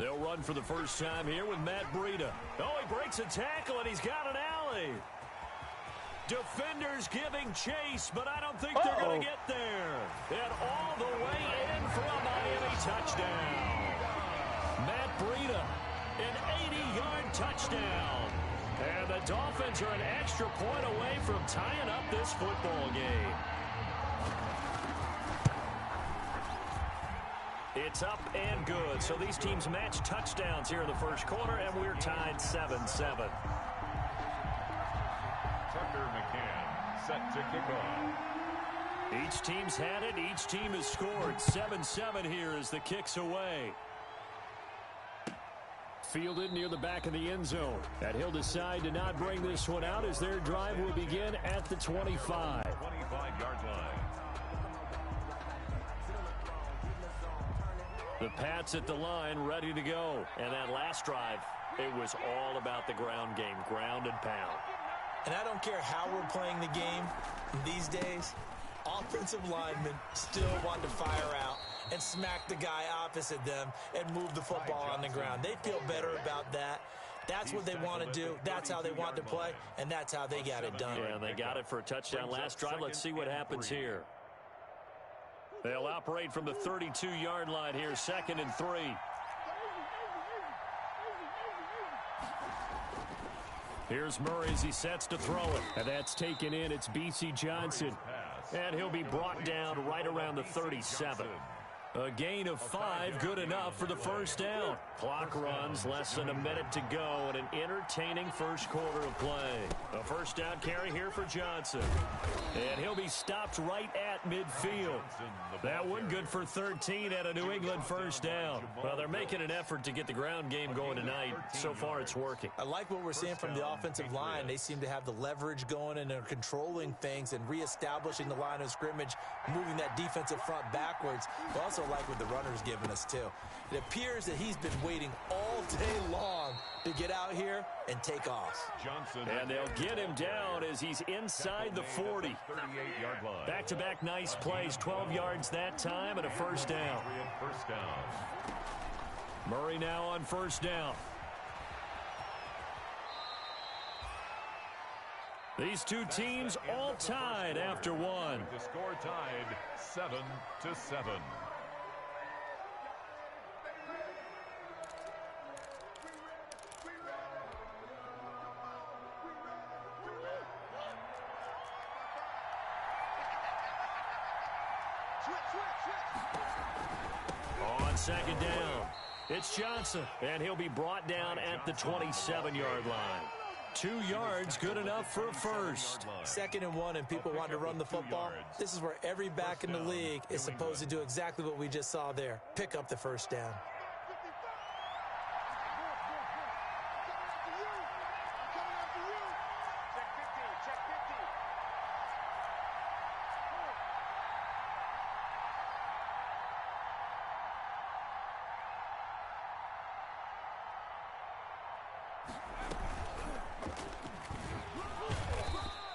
They'll run for the first time here with Matt Breida. Oh, he breaks a tackle, and he's got an alley. Defenders giving chase, but I don't think they're going to get there. And all the way in for a Miami touchdown. Matt Breida, an 80-yard touchdown. And the Dolphins are an extra point away from tying up this football game. It's up and good. So these teams match touchdowns here in the first quarter, and we're tied 7-7. Tucker McCann set to kick off. Each team's had it. Each team has scored. 7-7 here as the kick's away. Fielded near the back of the end zone. And he'll decide to not bring this one out as their drive will begin at the 25. 25-yard line. The Pats at the line, ready to go. And that last drive, it was all about the ground game, ground and pound. And I don't care how we're playing the game these days, offensive linemen still want to fire out and smack the guy opposite them and move the football on the ground. They feel better about that. That's what they want to do. That's how they want to play, and that's how they got it done. Yeah, and they got it for a touchdown last drive. Let's see what happens here. They'll operate from the 32-yard line here, 2nd and 3. Here's Murray as he sets to throw it. And that's taken in. It's B.C. Johnson. And he'll be brought down right around the 37. A gain of 5, good enough for the first down. Clock runs, less than a minute to go, and an entertaining first quarter of play. A first down carry here for Johnson. And he'll be stopped right at midfield. That one good for 13 at a New England first down. Well, they're making an effort to get the ground game going tonight. So far, it's working. I like what we're seeing from the offensive line. They seem to have the leverage going, and they're controlling things and reestablishing the line of scrimmage, moving that defensive front backwards. But also like what the runner's giving us, too. It appears that he's been waiting all day long to get out here and take off. Johnson. And they'll get him down as he's inside the 40. 38-yard line. Back-to-back nice plays, 12 yards that time and a first down. First down. Murray now on first down. These two teams all tied after one. The score tied 7-7. On second down, it's Johnson, and he'll be brought down at the 27-yard line. 2 yards, good enough for a first. 2nd and 1, and people want to run the football. This is where every back in the league is supposed to do exactly what we just saw there. Pick up the first down.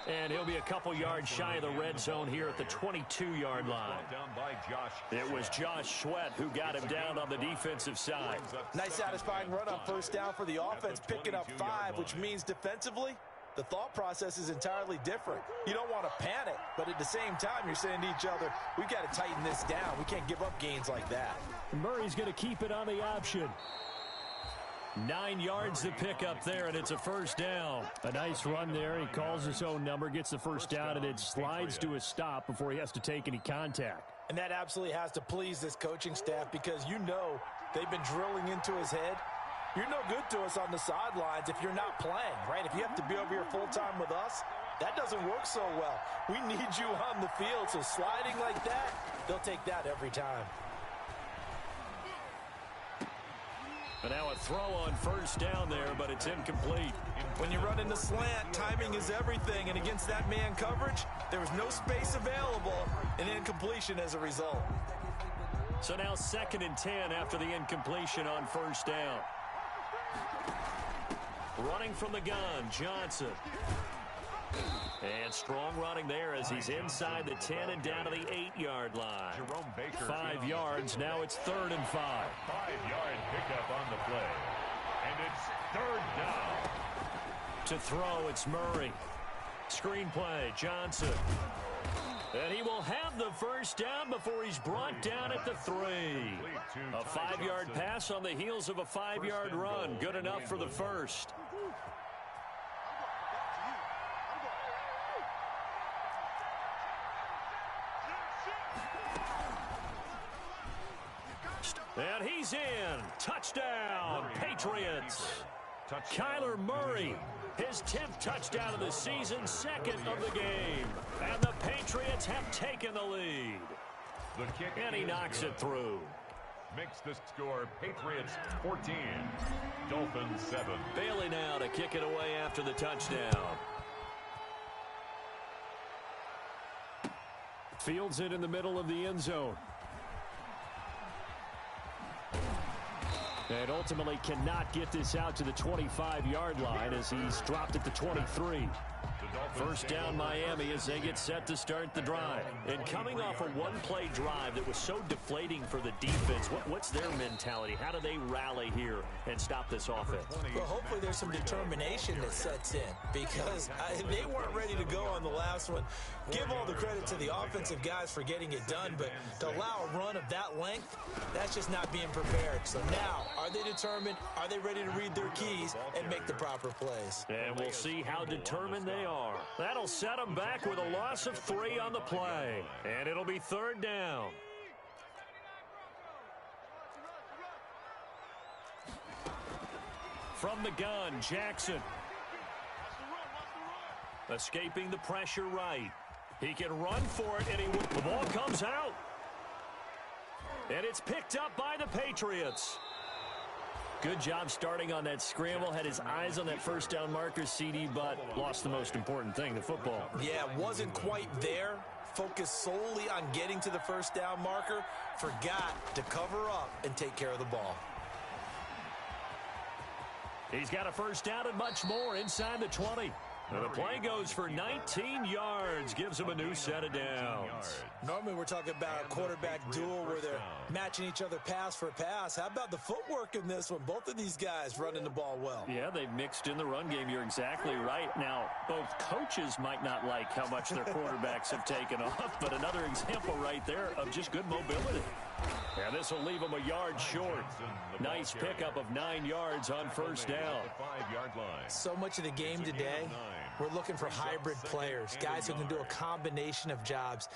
And he'll be a couple yards shy of the red zone here at the 22-yard line. It was Josh Sweat who got him down on the defensive side. Nice satisfying run on first down for the offense, picking up 5, which means defensively, the thought process is entirely different. You don't want to panic, but at the same time, you're saying to each other, we've got to tighten this down. We can't give up gains like that. Murray's going to keep it on the option. 9 yards to pick up there, and it's a first down. A nice run there. He calls his own number, gets the first down, and it slides to a stop before he has to take any contact. And that absolutely has to please this coaching staff because you know they've been drilling into his head. You're no good to us on the sidelines if you're not playing, right? If you have to be over here full-time with us, that doesn't work so well. We need you on the field, so sliding like that, they'll take that every time. And now a throw on first down there, but it's incomplete. When you run in the slant, timing is everything, and against that man coverage, there was no space available, and incompletion as a result. So now 2nd and 10 after the incompletion on first down. Running from the gun, Johnson. And strong running there as he's inside the 10 and down to the 8-yard line. 5 yards. Now it's 3rd and 5. 5-yard pickup on the play. And it's 3rd down. To throw, it's Murray. Screen play, Johnson. And he will have the first down before he's brought down at the 3. A 5-yard pass on the heels of a 5-yard run. Good enough for the first. And he's in. Touchdown, Patriots. Kyler Murray, his 10th touchdown of the season, 2nd of the game. And the Patriots have taken the lead. And he knocks it through. Makes the score Patriots 14, Dolphins 7. Bailey now to kick it away after the touchdown. Fields it in the middle of the end zone. And ultimately cannot get this out to the 25-yard line as he's dropped at the 23. First down Miami as they get set to start the drive. And coming off a one-play drive that was so deflating for the defense, what's their mentality? How do they rally here and stop this offense? Well, hopefully there's some determination that sets in because they weren't ready to go on the last one. Give all the credit to the offensive guys for getting it done, but to allow a run of that length, that's just not being prepared. So now, are they determined? Are they ready to read their keys and make the proper plays? And we'll see how determined they are. That'll set them back with a loss of 3 on the play. And it'll be 3rd down. From the gun, Jackson. Escaping the pressure right. He can run for it, and the ball comes out. And it's picked up by the Patriots. Good job starting on that scramble. Had his eyes on that first down marker, CD, but lost the most important thing, the football. Yeah, wasn't quite there. Focused solely on getting to the first down marker. Forgot to cover up and take care of the ball. He's got a first down and much more inside the 20. And the play goes for 19 yards, gives him a new set of downs. Normally we're talking about a quarterback duel where they're matching each other pass for pass. How about the footwork in this one? Both of these guys running the ball well. Yeah, they've mixed in the run game. You're exactly right. Now, both coaches might not like how much their quarterbacks have taken off, but another example right there of just good mobility. Yeah, this will leave them a yard short. Nice pickup of 9 yards on first down. So much of the game today, we're looking for hybrid players, guys who can do a combination of jobs.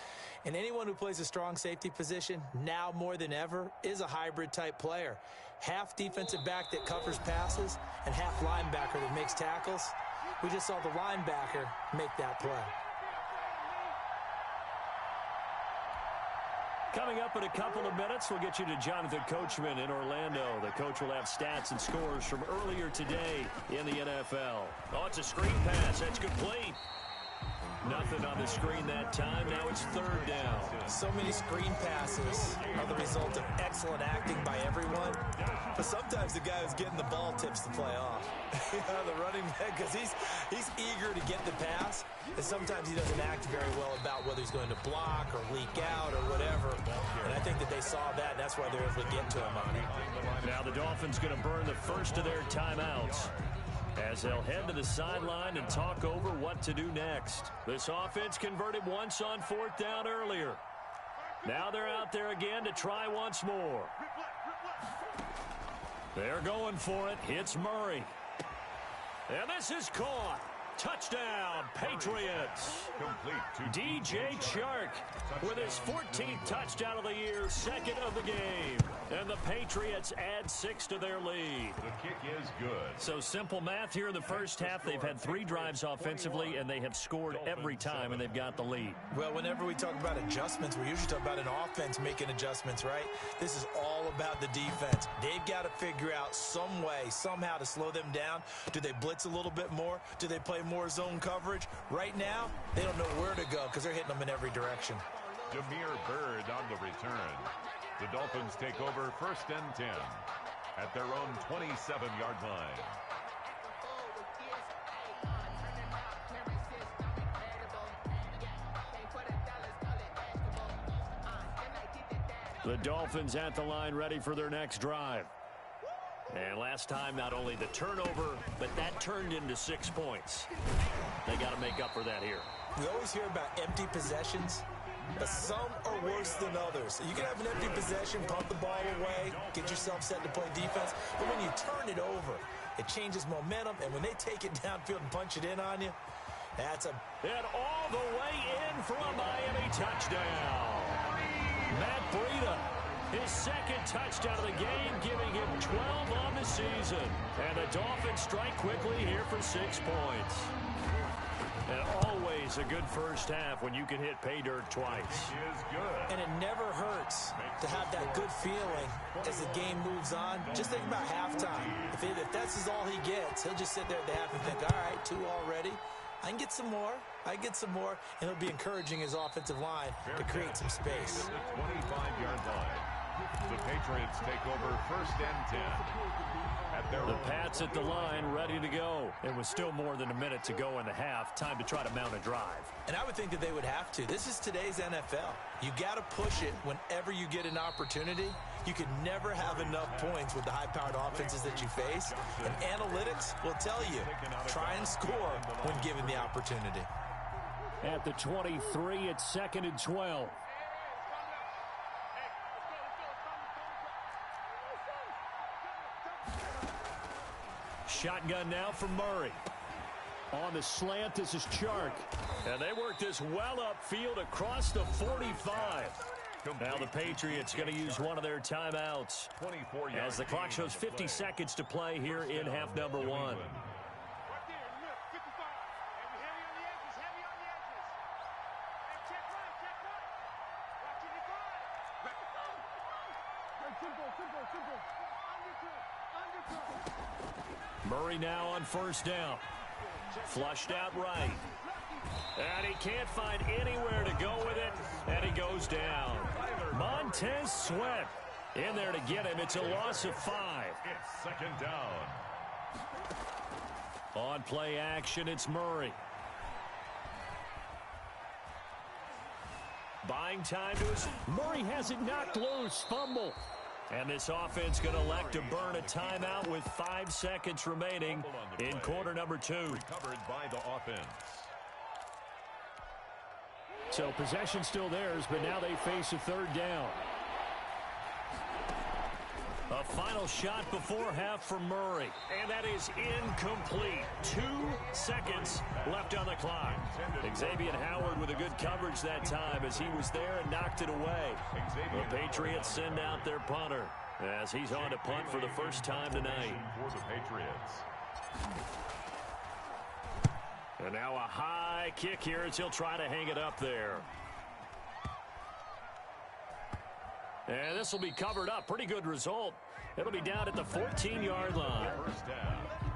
And anyone who plays a strong safety position, now more than ever, is a hybrid type player. Half defensive back that covers passes and half linebacker that makes tackles. We just saw the linebacker make that play. Coming up in a couple of minutes, we'll get you to Jonathan Coachman in Orlando. The coach will have stats and scores from earlier today in the NFL. Oh, it's a screen pass. That's complete. Nothing on the screen that time. Now it's 3rd down. So many screen passes are the result of excellent acting by everyone. But sometimes the guy who's getting the ball tips the play off. The running back, because he's eager to get the pass. And sometimes he doesn't act very well about whether he's going to block or leak out or whatever. And I think that they saw that, and that's why they're able to get to him on it. Now the Dolphins going to burn the first of their timeouts as they'll head to the sideline and talk over what to do next. This offense converted once on 4th down earlier. Now they're out there again to try once more. They're going for it. It's Murray. And this is caught. Touchdown, Patriots. DJ Chark with his 14th touchdown of the year, 2nd of the game. And the Patriots add 6 to their lead. The kick is good. So simple math here in the first half. They've had 3 drives offensively, and they have scored every time, and they've got the lead. Well, whenever we talk about adjustments, we usually talk about an offense making adjustments, right? This is all about the defense. They've got to figure out some way, somehow to slow them down. Do they blitz a little bit more? Do they play more zone coverage? Right now, they don't know where to go because they're hitting them in every direction. Jameer Byrd on the return. The Dolphins take over 1st and 10 at their own 27-yard line. The Dolphins at the line ready for their next drive. And last time, not only the turnover, but that turned into 6 points. They got to make up for that here. We always hear about empty possessions, but some are worse than others. You can have an empty possession, pump the ball away, get yourself set to play defense, but when you turn it over, it changes momentum, and when they take it downfield and punch it in on you, that's a... And all the way in for a Miami touchdown. Matt Breida, his second touchdown of the game, giving him 12 on the season. And the Dolphins strike quickly here for 6 points. And always a good first half when you can hit pay dirt twice. And it never hurts to have that good feeling as the game moves on. Just think about halftime. If that's all he gets, he'll just sit there at the half and think, all right, 2 already. I can get some more. I can get some more. And he'll be encouraging his offensive line to create some space. 25-yard line. The Patriots take over 1st and 10. The Pats at the line, ready to go. It was still more than a minute to go in the half. Time to try to mount a drive. And I would think that they would have to. This is today's NFL. You got to push it whenever you get an opportunity. You can never have enough points with the high-powered offenses that you face. And analytics will tell you, try and score when given the opportunity. At the 23, it's 2nd and 12. Shotgun now from Murray. On the slant, this is Chark. And they work this well upfield across the 45. Now the Patriots going to use one of their timeouts as the clock shows 50 seconds to play here in half number 1. Murray now on 1st down. Flushed out right. And he can't find anywhere to go with it. And he goes down. Montez Sweat in there to get him. It's a loss of 5. It's 2nd down. On play action, it's Murray. Buying time to his... Murray has it knocked loose. Fumble. And this offense going to elect to burn a timeout with 5 seconds remaining in quarter number 2. Recovered by the offense. So possession still theirs, but now they face a 3rd down. A final shot before half for Murray. And that is incomplete. 2 seconds left on the clock. Xavier Howard with a good coverage that time as he was there and knocked it away. The Patriots send out their punter as he's on to punt for the first time tonight. For the Patriots. And now a high kick here as he'll try to hang it up there. And this will be covered up. Pretty good result. It'll be down at the 14-yard line.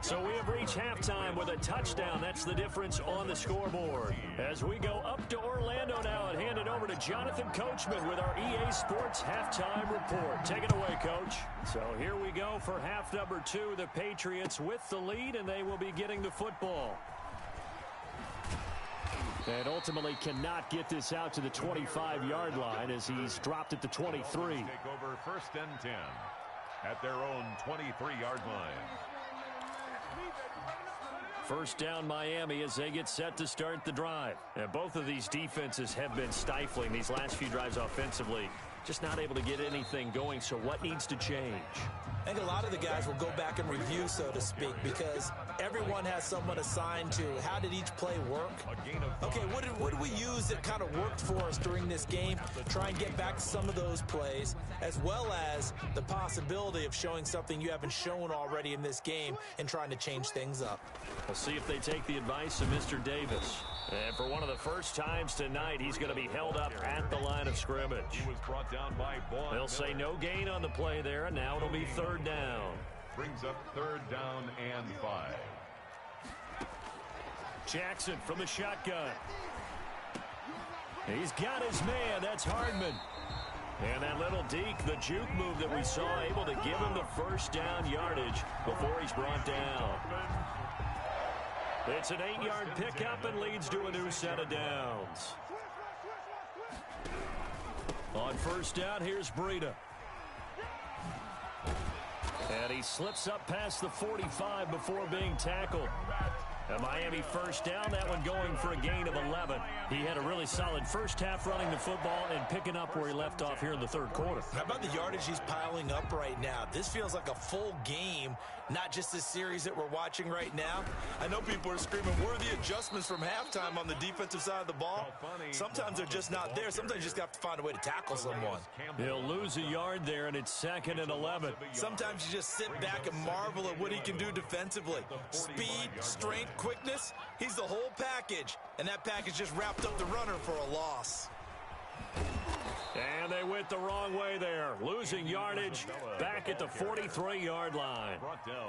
So we have reached halftime with a touchdown. That's the difference on the scoreboard. As we go up to Orlando now and hand it over to Jonathan Coachman with our EA Sports Halftime Report. Take it away, Coach. So here we go for half number 2. The Patriots with the lead, and they will be getting the football. And ultimately cannot get this out to the 25-yard line as he's dropped at the 23. Take over 1st and 10 at their own 23-yard line. 1st down Miami as they get set to start the drive. And both of these defenses have been stifling these last few drives offensively. Just not able to get anything going, so what needs to change? I think a lot of the guys will go back and review, so to speak, because everyone has someone assigned to how did each play work. Okay, what did we use that kind of worked for us during this game? Try and get back to some of those plays, as well as the possibility of showing something you haven't shown already in this game and trying to change things up. We'll see if they take the advice of Mr. Davis. And for one of the first times tonight, he's going to be held up at the line of scrimmage. He was brought down by Vaughn. They'll say no gain on the play there, and now it'll be 3rd down. Brings up 3rd down and 5. Jackson from the shotgun. He's got his man. That's Hardman. And that little deke, the juke move that we saw, able to give him the 1st down yardage before he's brought down. It's an 8-yard pickup and leads to a new set of downs. On first down, here's Breida. And he slips up past the 45 before being tackled. A Miami first down, that one going for a gain of 11. He had a really solid first half running the football and picking up where he left off here in the third quarter. How about the yardage he's piling up right now? This feels like a full game, not just this series that we're watching right now. I know people are screaming, where are the adjustments from halftime on the defensive side of the ball? Sometimes they're just not there. Sometimes you just have to find a way to tackle someone. He'll lose a yard there, and it's 2nd and 11. Sometimes you just sit back and marvel at what he can do defensively. Speed, strength, quickness, he's the whole package. And that package just wrapped up the runner for a loss. And they went the wrong way there. Losing yardage back at the 43-yard line.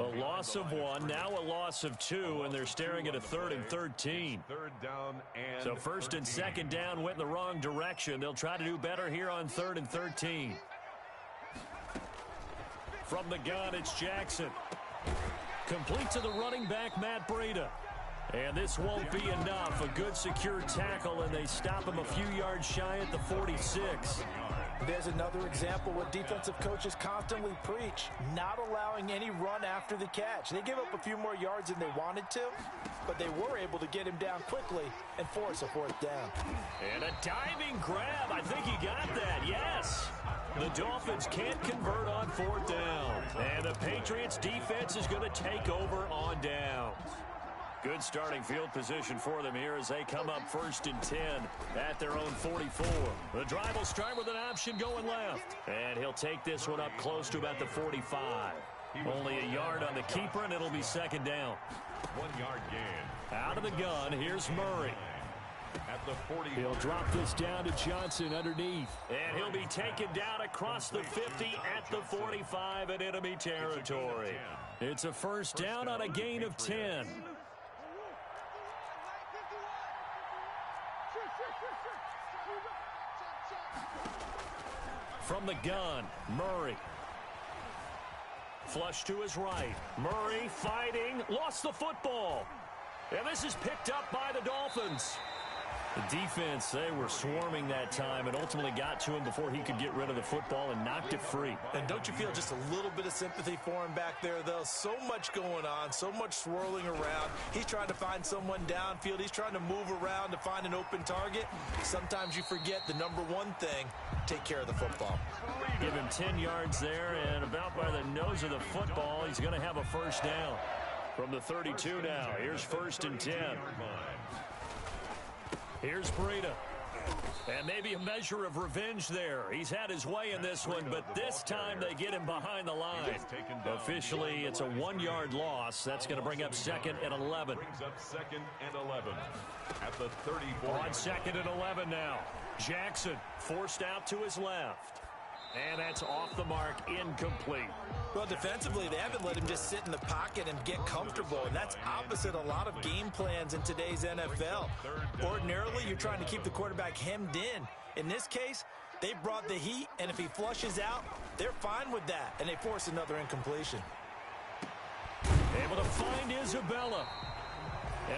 A loss of 1, now a loss of 2, and they're staring at a 3rd and 13. So 1st and 2nd down went in the wrong direction. They'll try to do better here on 3rd and 13. From the gun, it's Jackson. Complete to the running back, Matt Breida. And this won't be enough. A good secure tackle, and they stop him a few yards shy at the 46. There's another example what defensive coaches constantly preach, not allowing any run after the catch. They gave up a few more yards than they wanted to, but they were able to get him down quickly and force a 4th down. And a diving grab. I think he got that, yes. The Dolphins can't convert on 4th down. And the Patriots defense is going to take over on downs. Good starting field position for them here as they come up 1st and 10 at their own 44. The drive will start with an option going left. And he'll take this one up close to about the 45. Only a yard on the keeper, and it'll be 2nd down. 1-yard gain. Out of the gun, here's Murray. At the 40. He'll drop this down to Johnson underneath. And he'll be taken down across the 50 at the 45 in enemy territory. It's a 1st down on a gain of 10. From the gun, Murray. Flush to his right. Murray fighting, lost the football. And this is picked up by the Dolphins. The defense, they were swarming that time and ultimately got to him before he could get rid of the football and knocked it free. And don't you feel just a little bit of sympathy for him back there, though? So much going on, so much swirling around. He's trying to find someone downfield. He's trying to move around to find an open target. Sometimes you forget the number one thing, take care of the football. Give him 10 yards there, and about by the nose of the football, he's going to have a 1st down. From the 32 now, here's 1st and 10. Here's Breida. And maybe a measure of revenge there. He's had his way in this one, but this time they get him behind the line. Officially, it's a 1-yard loss. That's going to bring up 2nd and 11. Brings up 2nd and 11 at the 34. On 2nd and 11 now. Jackson forced out to his left. And that's off the mark, incomplete. Well, defensively, they haven't let him just sit in the pocket and get comfortable, and that's opposite a lot of game plans in today's NFL. Ordinarily, you're trying to keep the quarterback hemmed in. In this case, they brought the heat, and if he flushes out, they're fine with that, and they force another incompletion. Able to find Isabella.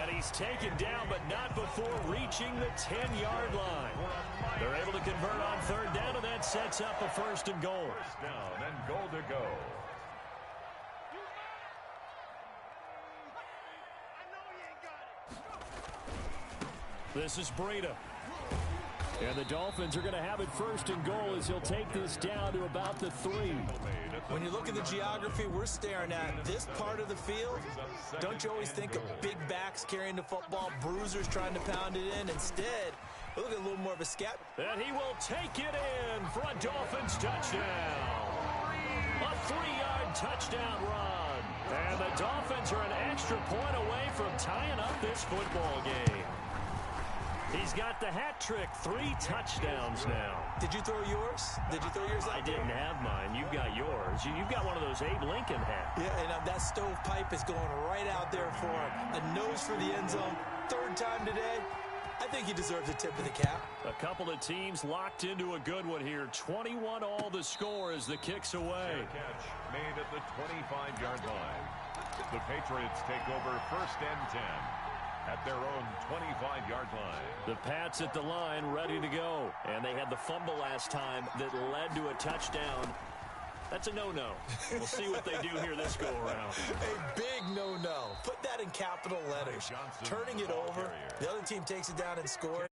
And he's taken down, but not before reaching the 10-yard line. They're able to convert on 3rd down, and that sets up a 1st and goal. 1st down and goal to go. This is Breida. And the Dolphins are going to have it 1st and goal as he'll take this down to about the 3. When you look at the geography we're staring at, this part of the field, don't you always think of big backs carrying the football, bruisers trying to pound it in? Instead, look at a little more of a scat. And he will take it in for a Dolphins touchdown. A 3-yard touchdown run. And the Dolphins are an extra point away from tying up this football game. He's got the hat trick, 3 touchdowns now. Did you throw yours? Did you throw yours out I didn't have mine. You've got yours. You've got one of those Abe Lincoln hats. Yeah, and that stovepipe is going right out there for him. A nose for the end zone. 3rd time today. I think he deserves a tip of the cap. A couple of teams locked into a good one here. 21 all the score as the kick's away. Catch made at the 25-yard line. The Patriots take over 1st and 10. at their own 25-yard line. The Pats at the line, ready to go. And they had the fumble last time that led to a touchdown. That's a no-no. We'll see what they do here this go-around. A big no-no. Put that in capital letters. Turning it over. The other team takes it down and scores.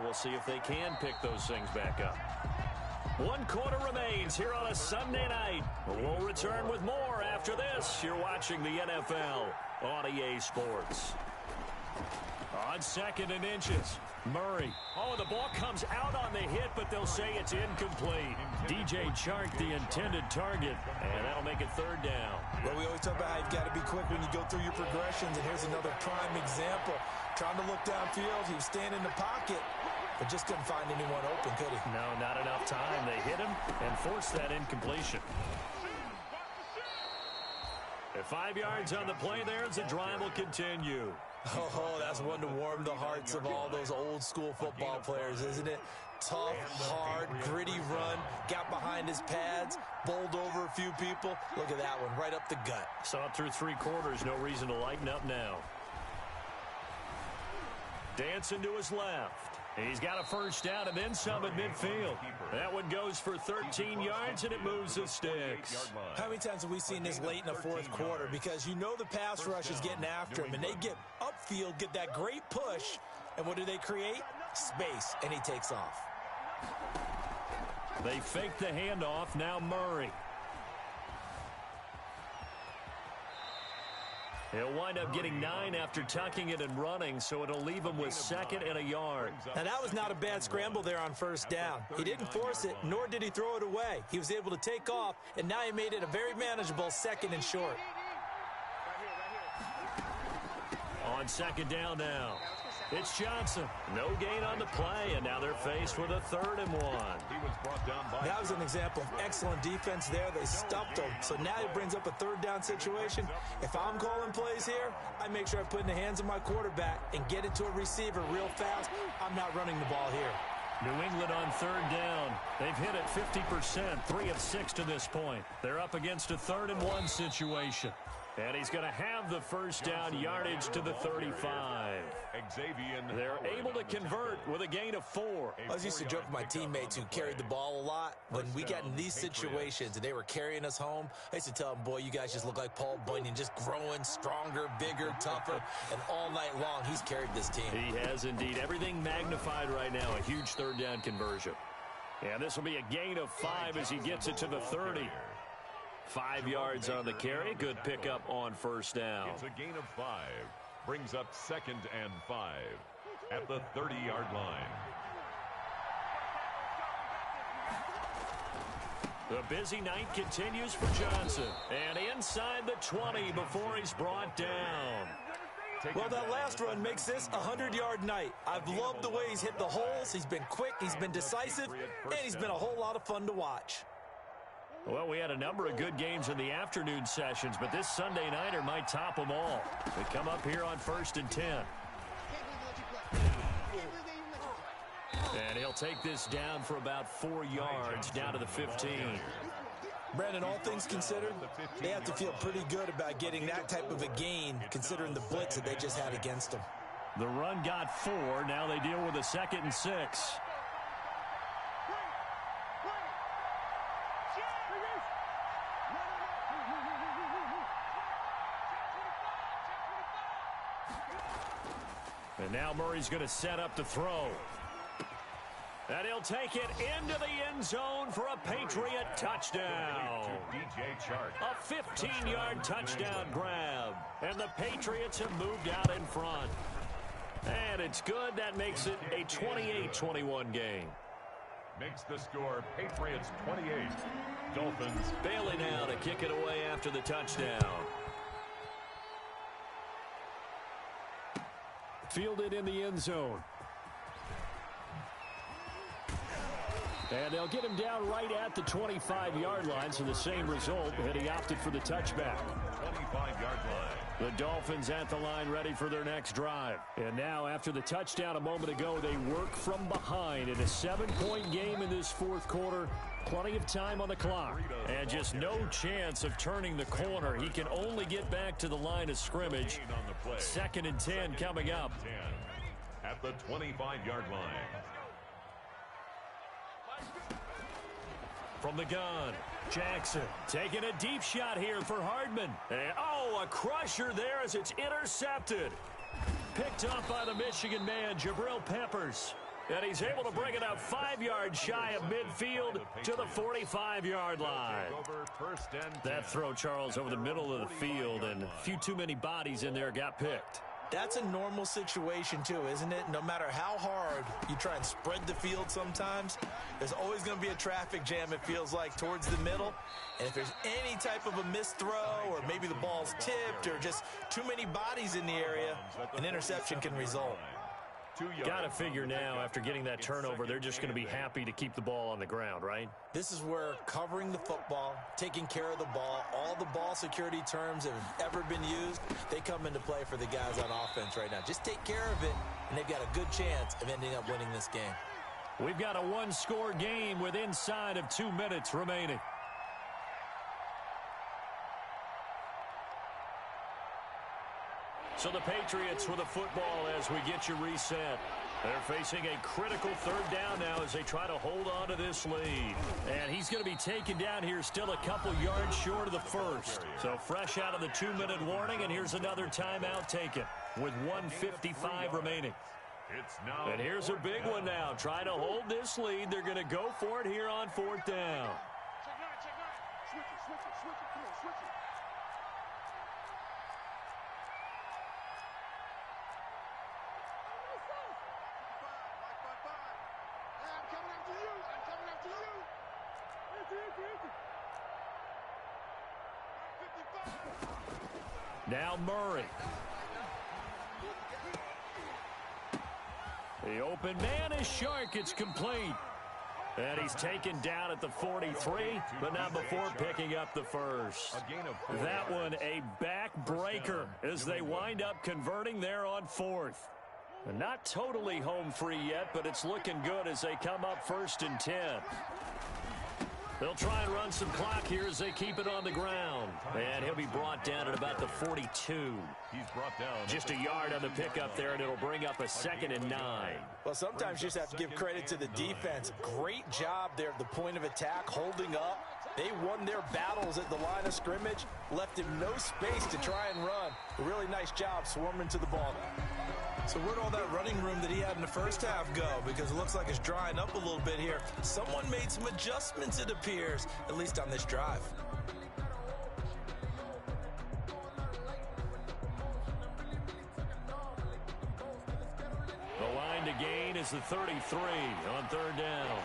We'll see if they can pick those things back up. 1 quarter remains here on a Sunday night. We'll return with more after this. You're watching the NFL on EA Sports. On 2nd and inches, Murray. Oh, the ball comes out on the hit, but they'll say it's incomplete. DJ Chark, the intended target, and that'll make it 3rd down. Well, we always talk about how you've got to be quick when you go through your progressions, and here's another prime example. Trying to look downfield, he was standing in the pocket, but just couldn't find anyone open, could he? No, not enough time. They hit him and forced that incompletion. At 5 yards on the play there as the drive will continue. Oh, that's one to warm the hearts of all those old-school football players, isn't it? Tough, hard, gritty run, got behind his pads, bowled over a few people. Look at that one, right up the gut. Saw it through 3 quarters, no reason to lighten up now. Dancing to his left. He's got a 1st down and then some at midfield. That one goes for 13 yards, and it moves the sticks. How many times have we seen this late in the 4th quarter? Because you know the pass rush is getting after him, and they get upfield, get that great push, and what do they create? Space, and he takes off. They fake the handoff, now Murray. He'll wind up getting 9 after tucking it and running, so it'll leave him with 2nd and a yard. Now, that was not a bad scramble there on 1st down. He didn't force it, nor did he throw it away. He was able to take off, and now he made it a very manageable 2nd and short. On 2nd down now. It's Johnson. No gain on the play, and now they're faced with a 3rd and 1. He was brought down by... That was an example of excellent defense there. They stuffed him. So now it brings up a 3rd down situation. If I'm calling plays here, I make sure I put it in the hands of my quarterback and get it to a receiver real fast. I'm not running the ball here. New England on 3rd down. They've hit it 50%, 3 of 6 to this point. They're up against a 3rd and 1 situation. And he's going to have the 1st down yardage to the 35. They're able to convert with a gain of 4. I was used to joke with my teammates who carried the ball a lot. When we got in these situations and they were carrying us home, I used to tell them, boy, you guys just look like Paul Bunyan, just growing stronger, bigger, tougher. And all night long, he's carried this team. He has indeed. Everything magnified right now. A huge 3rd down conversion. And this will be a gain of 5 as he gets it to the 30. 5 yards on the carry. Good pickup on 1st down. It's a gain of 5. Brings up 2nd and 5 at the 30-yard line. The busy night continues for Johnson. And inside the 20 before he's brought down. Well, that last run makes this a 100-yard night. I've loved the way he's hit the holes. He's been quick, he's been decisive, and he's been a whole lot of fun to watch. Well, we had a number of good games in the afternoon sessions, but this Sunday nighter might top them all. They come up here on 1st and 10. And he'll take this down for about 4 yards, down to the 15. Brandon, all things considered, they have to feel pretty good about getting that type of a gain, considering the blitz that they just had against them. The run got 4. Now they deal with a 2nd and 6. And now Murray's going to set up the throw. And he'll take it into the end zone for a Patriot touchdown. A 15-yard touchdown grab. And the Patriots have moved out in front. And it's good. That makes it a 28-21 game. Makes the score Patriots 28. Dolphins. Bailey now to kick it away after the touchdown. Fielded in the end zone. And they'll get him down right at the 25-yard line, so the same result, and he opted for the touchback. 25-yard line. The Dolphins at the line ready for their next drive. And now after the touchdown a moment ago, they work from behind in a 7-point game in this fourth quarter. Plenty of time on the clock. And just no chance of turning the corner. He can only get back to the line of scrimmage. 2nd and 10 coming up. At the 25-yard line. From the gun, Jackson taking a deep shot here for Hardman. And, a crusher there as it's intercepted. Picked up by the Michigan man, Jabril Peppers. And he's able to bring it up 5 yards shy of midfield to the 45-yard line. That throw, Charles, over the middle of the field, and a few too many bodies in there got picked. That's a normal situation, too, isn't it? No matter how hard you try and spread the field sometimes, there's always going to be a traffic jam, it feels like, towards the middle. And if there's any type of a missed throw or maybe the ball's tipped or just too many bodies in the area, an interception can result. Got to figure now, after getting that turnover, they're just going to be happy to keep the ball on the ground, right? This is where covering the football, taking care of the ball, all the ball security terms that have ever been used, they come into play for the guys on offense right now. Just take care of it, and they've got a good chance of ending up winning this game. We've got a one-score game with inside of 2 minutes remaining. So the Patriots with a football as we get you reset. They're facing a critical 3rd down now as they try to hold on to this lead. And he's going to be taken down here still a couple yards short of the first. So fresh out of the 2-minute warning, and here's another timeout taken with 1:55 remaining. And here's a big one now. Trying to hold this lead. They're going to go for it here on 4th down. Now Murray. The open man is Shark. It's complete. And he's taken down at the 43, but not before picking up the first. That one a backbreaker as they wind up converting there on 4th. And not totally home free yet, but it's looking good as they come up 1st and 10. They'll try and run some clock here as they keep it on the ground. And he'll be brought down at about the 42. He's brought down just a yard on the pickup there, and it'll bring up a 2nd and 9. Well, sometimes you just have to give credit to the defense. Great job there at the point of attack, holding up. They won their battles at the line of scrimmage, left him no space to try and run. A really nice job swarming to the ball. So where'd all that running room that he had in the first half go? Because it looks like it's drying up a little bit here. Someone made some adjustments, it appears, at least on this drive. The line to gain is the 33 on 3rd down.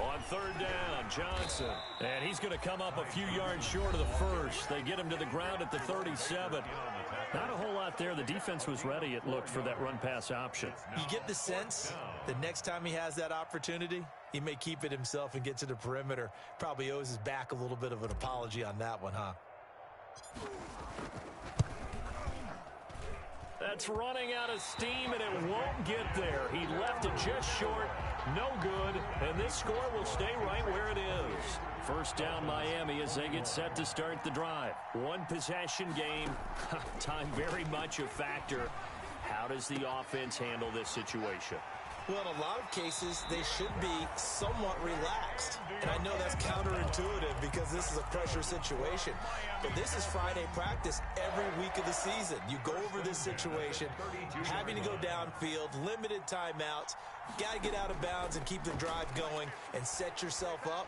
On 3rd down, Johnson. And he's going to come up a few yards short of the first. They get him to the ground at the 37. Not a whole lot there. The defense was ready, it looked, for that run-pass option. You get the sense that next time he has that opportunity, he may keep it himself and get to the perimeter. Probably owes his back a little bit of an apology on that one, huh? That's running out of steam, and it won't get there. He left it just short. No good, and this score will stay right where it is. 1st down Miami as they get set to start the drive. One possession game. Time very much a factor. How does the offense handle this situation? Well, in a lot of cases, they should be somewhat relaxed. And I know that's counterintuitive because this is a pressure situation. But this is Friday practice every week of the season. You go over this situation, having to go downfield, limited timeouts, got to get out of bounds and keep the drive going and set yourself up.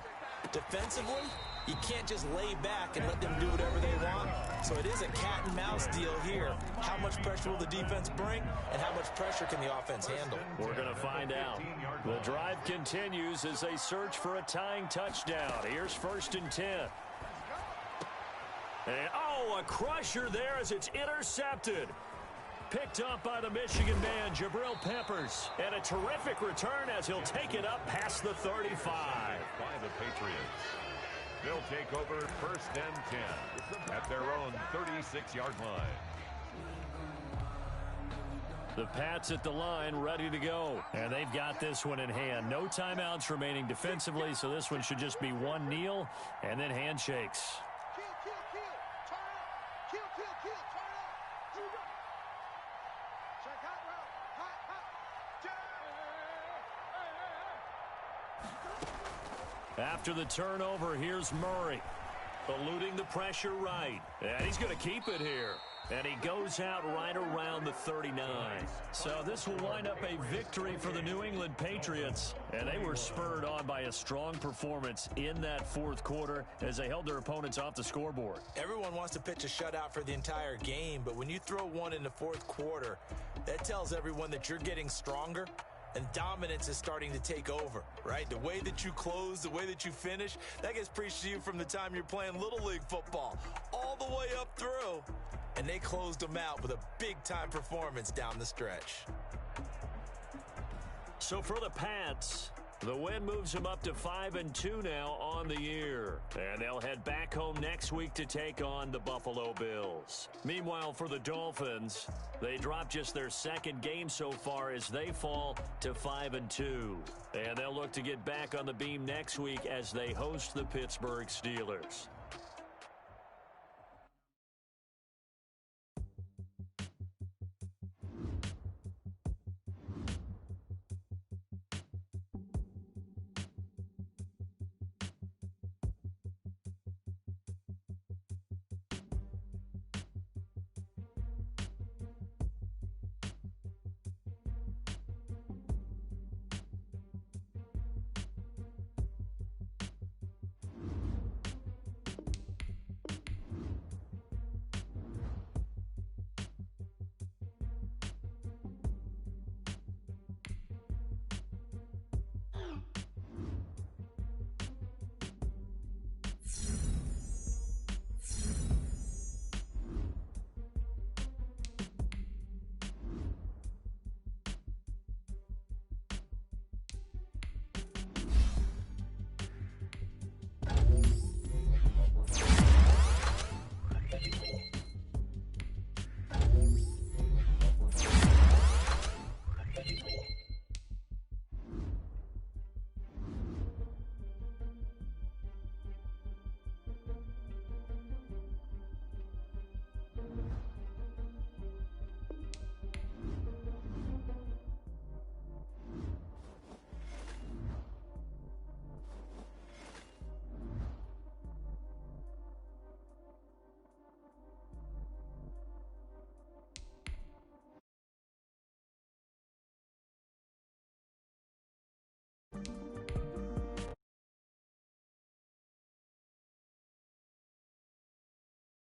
Defensively, you can't just lay back and let them do whatever they want. So it is a cat and mouse deal here. How much pressure will the defense bring, and how much pressure can the offense handle? We're going to find out. The drive continues as they search for a tying touchdown. Here's 1st and 10. And, a crusher there as it's intercepted. Picked up by the Michigan man, Jabril Peppers. And a terrific return as he'll take it up past the 35. By the Patriots. They'll take over first and 10 at their own 36-yard line. The Pats at the line, ready to go. And they've got this one in hand. No timeouts remaining defensively, so this one should just be one kneel and then handshakes. After the turnover, here's Murray. Eluding the pressure right. And he's going to keep it here. And he goes out right around the 39. So this will wind up a victory for the New England Patriots. And they were spurred on by a strong performance in that fourth quarter as they held their opponents off the scoreboard. Everyone wants to pitch a shutout for the entire game, but when you throw one in the fourth quarter, that tells everyone that you're getting stronger and dominance is starting to take over, right? The way that you close, the way that you finish, that gets preached to you from the time you're playing Little League football all the way up through. And they closed them out with a big-time performance down the stretch. So for the Pats, the win moves them up to 5-2 now on the year. And they'll head back home next week to take on the Buffalo Bills. Meanwhile, for the Dolphins, they dropped just their second game so far as they fall to 5-2. And they'll look to get back on the beam next week as they host the Pittsburgh Steelers.